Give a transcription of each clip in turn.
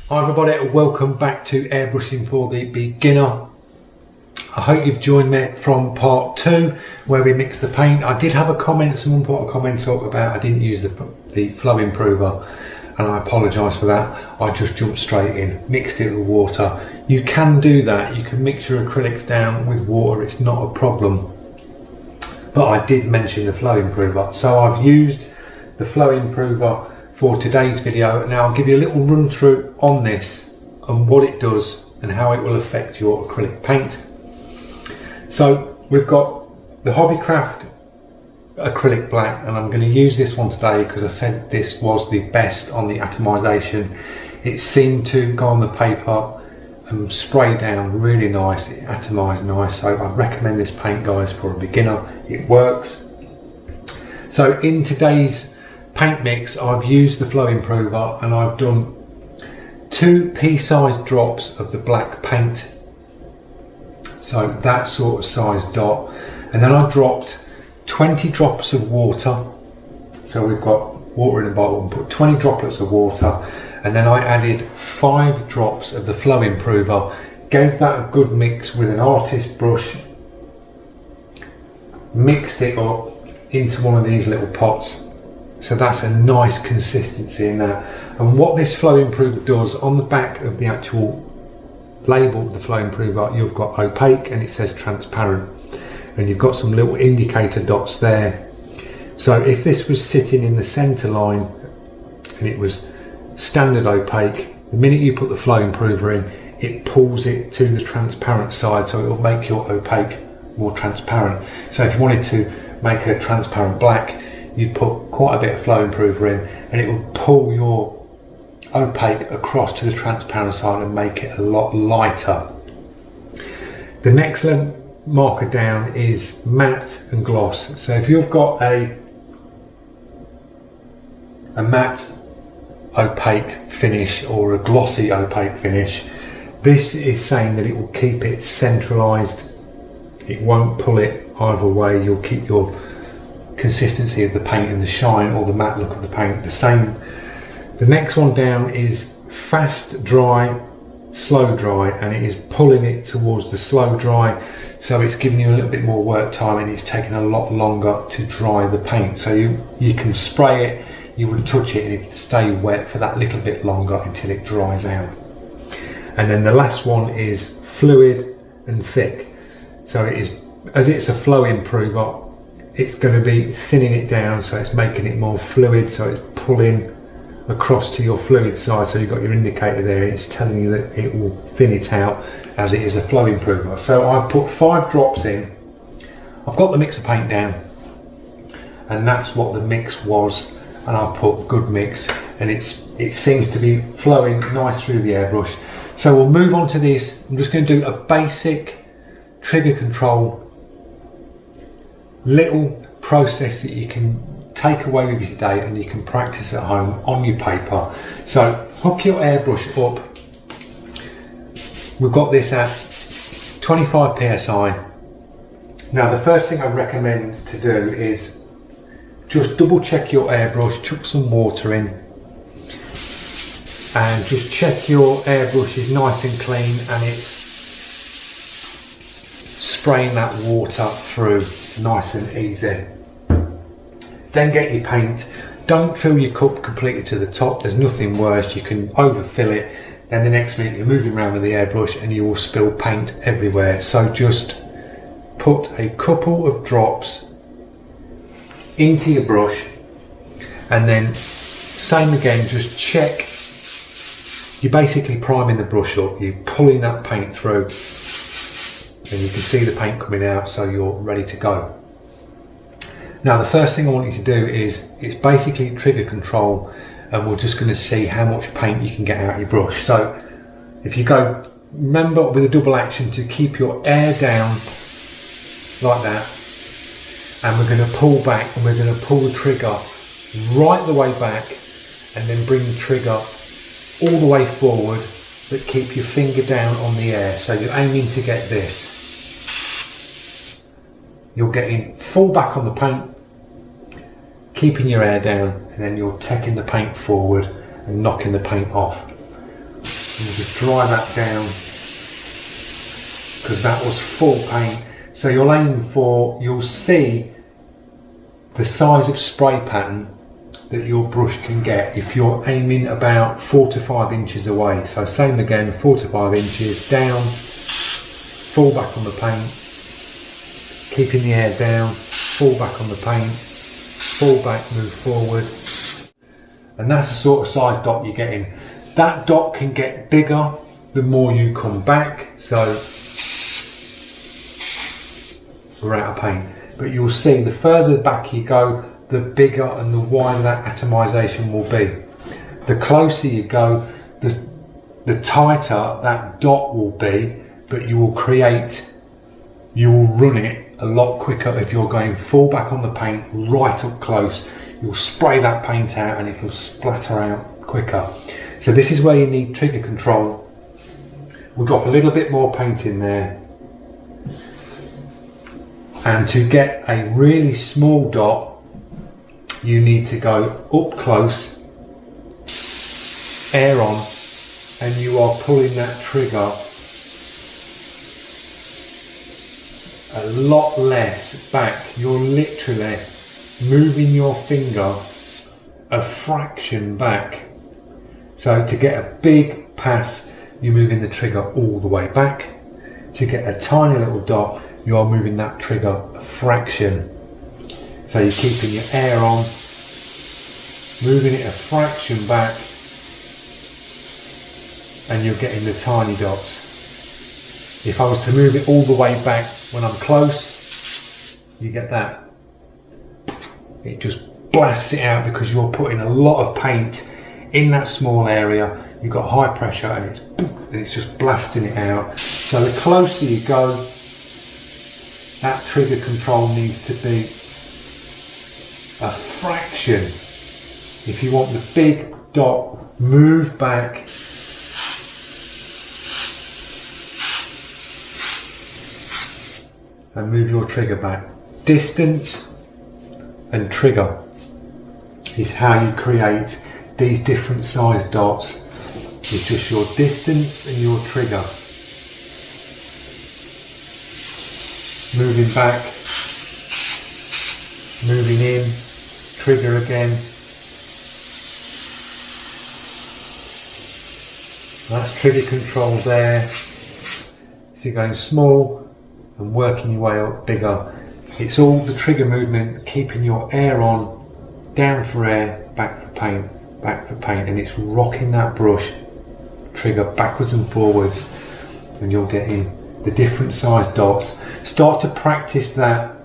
Hi everybody, welcome back to Airbrushing for the Beginner. I hope you've joined me from part 2 where we mix the paint. I did have a comment, someone put a comment up about I didn't use the flow improver, and I apologise for that. I just jumped straight in, mixed it with water. You can do that, you can mix your acrylics down with water, it's not a problem. But I did mention the flow improver, so I've used the flow improver for today's video. Now I'll give you a little run through on this and what it does and how it will affect your acrylic paint. So we've got the Hobbycraft acrylic black, and I'm going to use this one today because I said this was the best on the atomization. It seemed to go on the paper and spray down really nice, it atomized nice, so I recommend this paint, guys, for a beginner. It works. So in today's paint mix I've used the flow improver and I've done 2 pea-sized drops of the black paint, so that sort of size dot, and then I dropped 20 drops of water. So we've got water in a bottle and put 20 droplets of water, and then I added 5 drops of the flow improver, gave that a good mix with an artist brush, mixed it up into one of these little pots. So that's a nice consistency in that. And what this flow improver does, on the back of the actual label of the flow improver, you've got opaque and it says transparent, and you've got some little indicator dots there. So if this was sitting in the center line and it was standard opaque, the minute you put the flow improver in, it pulls it to the transparent side, so it will make your opaque more transparent. So if you wanted to make a transparent black, you'd put quite a bit of flow improver in and it will pull your opaque across to the transparent side and make it a lot lighter. The next marker down is matte and gloss. So if you've got a matte opaque finish or a glossy opaque finish, this is saying that it will keep it centralized. It won't pull it either way. You'll keep your consistency of the paint and the shine or the matte look of the paint the same. The next one down is fast dry, slow dry, and it is pulling it towards the slow dry, so it's giving you a little bit more work time and it's taking a lot longer to dry the paint. So you can spray it, you would touch it and it would stay wet for that little bit longer until it dries out. And then the last one is fluid and thick. So it is, as it's a flow improver, it's going to be thinning it down, so it's making it more fluid, so it's pulling across to your fluid side. So you've got your indicator there, it's telling you that it will thin it out as it is a flow improver. So I've put 5 drops in, I've got the mix of paint down, and that's what the mix was, and I put good mix, and it seems to be flowing nice through the airbrush. So we'll move on to this. I'm just going to do a basic trigger control little process that you can take away with you today and you can practice at home on your paper. So hook your airbrush up. We've got this at 25 psi. Now the first thing I recommend to do is just double check your airbrush, chuck some water in and just check your airbrush is nice and clean and it's spraying that water through nice and easy. Then get your paint. Don't fill your cup completely to the top, there's nothing worse. You can overfill it, then the next minute you're moving around with the airbrush and you will spill paint everywhere. So just put a couple of drops into your brush and then same again, just check. You're basically priming the brush up, you're pulling that paint through and you can see the paint coming out, so you're ready to go. Now the first thing I want you to do is, it's basically trigger control, and we're just going to see how much paint you can get out of your brush. So if you go, remember with a double action to keep your air down like that, and we're going to pull back and we're going to pull the trigger right the way back and then bring the trigger all the way forward, but keep your finger down on the air. So you're aiming to get this. You're getting full back on the paint, keeping your air down, and then you're taking the paint forward and knocking the paint off. And we'll just dry that down, because that was full paint. So you're aiming for, you'll see the size of spray pattern that your brush can get if you're aiming about 4 to 5 inches away. So same again, 4 to 5 inches down, fall back on the paint, keeping the air down, fall back on the paint, fall back, move forward. And that's the sort of size dot you're getting. That dot can get bigger the more you come back, so we're out of paint. But you'll see the further back you go, the bigger and the wider that atomization will be. The closer you go, the tighter that dot will be, but you will run it a lot quicker if you're going full back on the paint, right up close. You'll spray that paint out and it'll splatter out quicker. So this is where you need trigger control. We'll drop a little bit more paint in there. And to get a really small dot, you need to go up close, air on, and you are pulling that trigger a lot less back. You're literally moving your finger a fraction back. So to get a big pass, you're moving the trigger all the way back. To get a tiny little dot, you are moving that trigger a fraction. So you're keeping your air on, moving it a fraction back, and you're getting the tiny dots. If I was to move it all the way back when I'm close, you get that. It just blasts it out because you're putting a lot of paint in that small area. You've got high pressure and it's just blasting it out. So the closer you go, that trigger control needs to be a fraction. If you want the big dot, move back. And move your trigger back. Distance and trigger is how you create these different size dots. It's just your distance and your trigger. Moving back, moving in, trigger again. That's trigger control there. So you're going small and working your way up bigger. It's all the trigger movement, keeping your air on, down for air, back for paint, back for paint, and it's rocking that brush trigger backwards and forwards, and you're getting the different size dots. Start to practice that,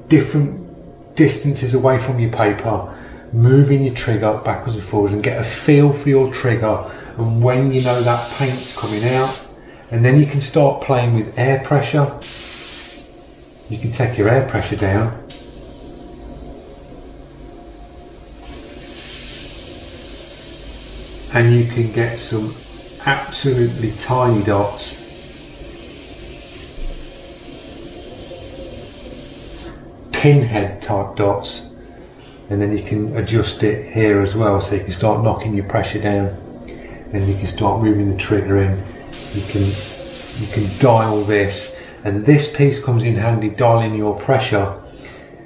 different distances away from your paper, moving your trigger backwards and forwards, and get a feel for your trigger and when you know that paint's coming out. And then you can start playing with air pressure. You can take your air pressure down. And you can get some absolutely tiny dots. Pinhead type dots. And then you can adjust it here as well, so you can start knocking your pressure down and you can start moving the trigger in. You can dial this, and this piece comes in handy, dialing your pressure,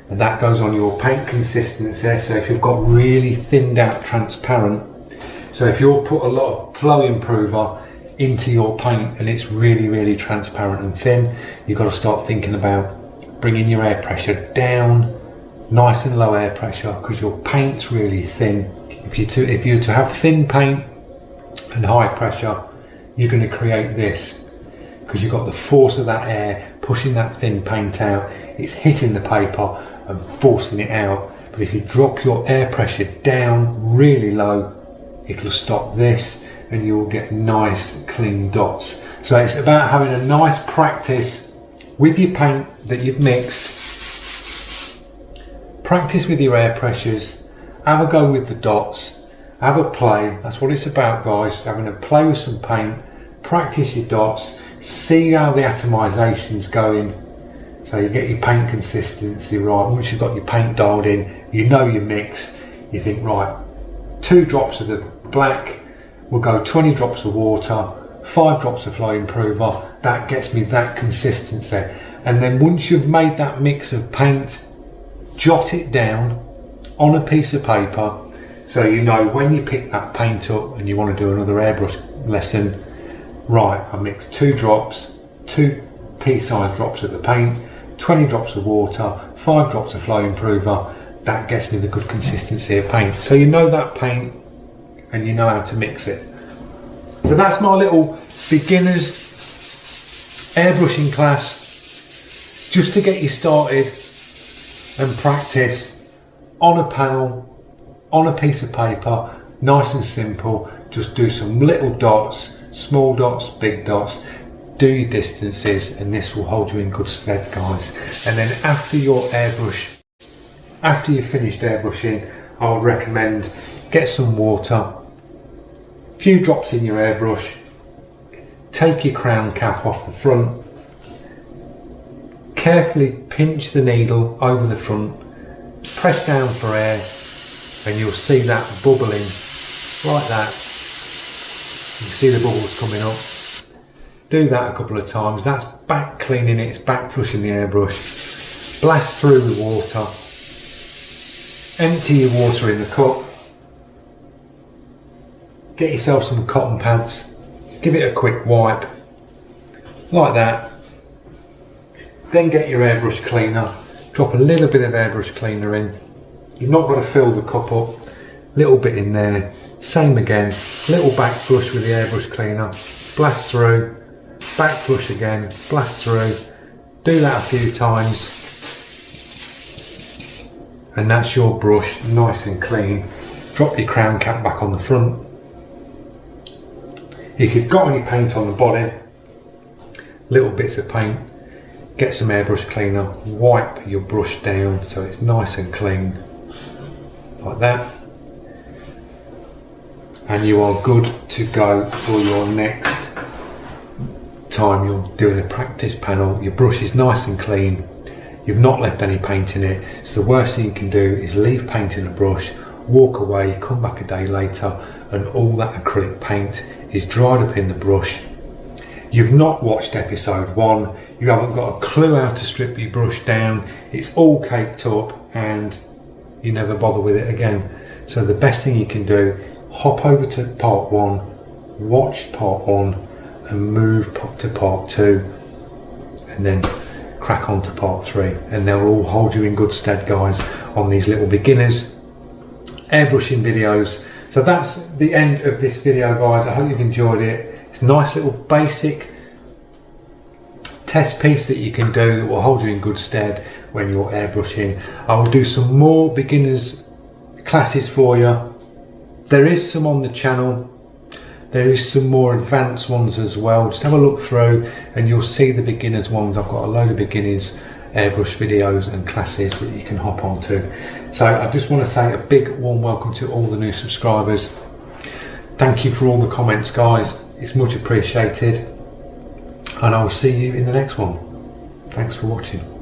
and that goes on your paint consistency. So if you've got really thinned out transparent, so if you'll put a lot of flow improver into your paint and it's really transparent and thin, you've got to start thinking about bringing your air pressure down, nice and low air pressure, because your paint's really thin. If you're to have thin paint and high pressure, you're going to create this, because you've got the force of that air pushing that thin paint out. It's hitting the paper and forcing it out. But if you drop your air pressure down really low, it'll stop this and you'll get nice clean dots. So it's about having a nice practice with your paint that you've mixed. Practice with your air pressures, have a go with the dots, have a play. That's what it's about, guys, having a play with some paint, practice your dots, see how the atomization's going, so you get your paint consistency right. Once you've got your paint dialed in, you know your mix, you think, right, 2 drops of the black, we'll go 20 drops of water, 5 drops of flow improver. That gets me that consistency. And then once you've made that mix of paint, jot it down on a piece of paper so you know when you pick that paint up and you want to do another airbrush lesson, right, I mixed 2 drops, 2 pea-sized drops of the paint, 20 drops of water, 5 drops of flow improver. That gets me the good consistency of paint. So you know that paint and you know how to mix it. So that's my little beginners airbrushing class, just to get you started and practice on a panel, on a piece of paper, nice and simple. Just do some little dots, small dots, big dots, do your distances, and this will hold you in good stead, guys. And then after your airbrush, after you've finished airbrushing, I would recommend get some water, a few drops in your airbrush, take your crown cap off the front, carefully pinch the needle over the front, press down for air, and you'll see that bubbling like that. You can see the bubbles coming up. Do that a couple of times. That's back cleaning it, it's back flushing the airbrush. Blast through the water. Empty your water in the cup. Get yourself some cotton pads. Give it a quick wipe. Like that. Then get your airbrush cleaner. Drop a little bit of airbrush cleaner in. You've not got to fill the cup up. Little bit in there. Same again. Little back flush with the airbrush cleaner. Blast through. Back flush again. Blast through. Do that a few times. And that's your brush, nice and clean. Drop your crown cap back on the front. If you've got any paint on the body, little bits of paint, get some airbrush cleaner, wipe your brush down so it's nice and clean, like that. And you are good to go for your next time you're doing a practice panel. Your brush is nice and clean. You've not left any paint in it, so the worst thing you can do is leave paint in a brush, walk away, come back a day later, and all that acrylic paint is dried up in the brush. You've not watched episode 1, you haven't got a clue how to strip your brush down, it's all caked up and you never bother with it again. So the best thing you can do, hop over to part 1, watch part 1 and move to part 2, and then crack on to part 3, and they'll all hold you in good stead, guys, on these little beginners airbrushing videos. So that's the end of this video, guys. I hope you've enjoyed it. It's a nice little basic test piece that you can do that will hold you in good stead when you're airbrushing. I will do some more beginners classes for you. There is some on the channel. There is some more advanced ones as well. Just have a look through and you'll see the beginners ones. I've got a load of beginners airbrush videos and classes that you can hop onto. So I just want to say a big warm welcome to all the new subscribers. Thank you for all the comments, guys. It's much appreciated. And I will see you in the next one. Thanks for watching.